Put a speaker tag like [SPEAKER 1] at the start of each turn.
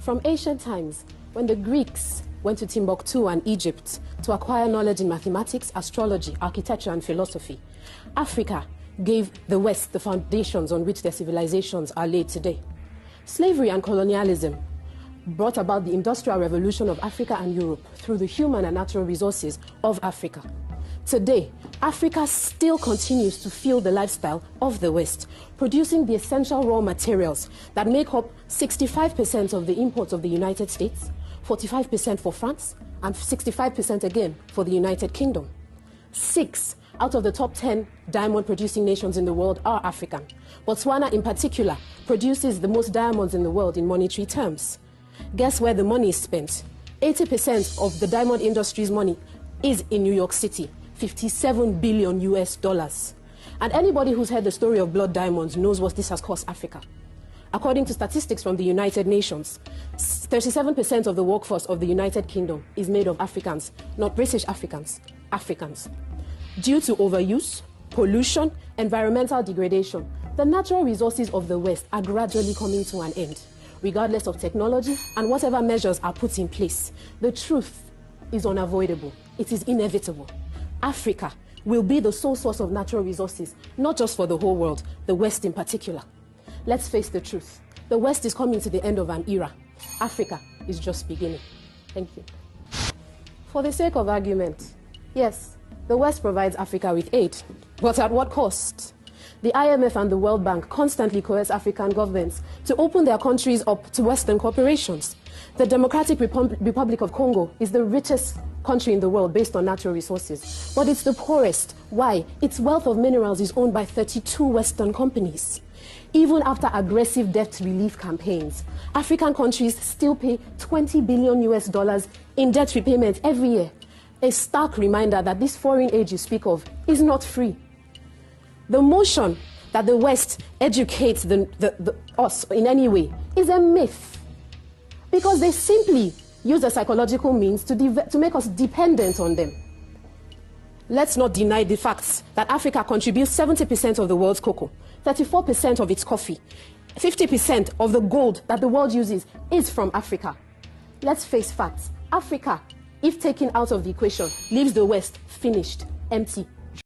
[SPEAKER 1] From ancient times, when the Greeks went to Timbuktu and Egypt to acquire knowledge in mathematics, astrology, architecture, and philosophy, Africa gave the West the foundations on which their civilizations are laid today. Slavery and colonialism brought about the Industrial Revolution of Africa and Europe through the human and natural resources of Africa. Today, Africa still continues to fuel the lifestyle of the West, producing the essential raw materials that make up 65% of the imports of the United States, 45% for France, and 65% again for the United Kingdom. 6 out of the top 10 diamond-producing nations in the world are African. Botswana, in particular, produces the most diamonds in the world in monetary terms. Guess where the money is spent? 80% of the diamond industry's money is in New York City, $57 billion US. And anybody who's heard the story of blood diamonds knows what this has cost Africa. According to statistics from the United Nations, 37% of the workforce of the United Kingdom is made of Africans, not British Africans, Africans. Due to overuse, pollution, environmental degradation, the natural resources of the West are gradually coming to an end, regardless of technology and whatever measures are put in place. The truth is unavoidable. It is inevitable. Africa will be the sole source of natural resources, not just for the whole world, the West in particular. Let's face the truth. The West is coming to the end of an era. Africa is just beginning. Thank you. For the sake of argument, yes, the West provides Africa with aid, but at what cost? The IMF and the World Bank constantly coerce African governments to open their countries up to Western corporations. The Democratic Republic of Congo is the richest country in the world based on natural resources, but it's the poorest. Why? Its wealth of minerals is owned by 32 Western companies. Even after aggressive debt relief campaigns, African countries still pay $20 billion US in debt repayment every year. A stark reminder that this foreign aid you speak of is not free. The notion that the West educates us in any way is a myth, because they simply use a psychological means to make us dependent on them. Let's not deny the facts that Africa contributes 70% of the world's cocoa, 34% of its coffee, 50% of the gold that the world uses is from Africa. Let's face facts. Africa, if taken out of the equation, leaves the West finished, empty,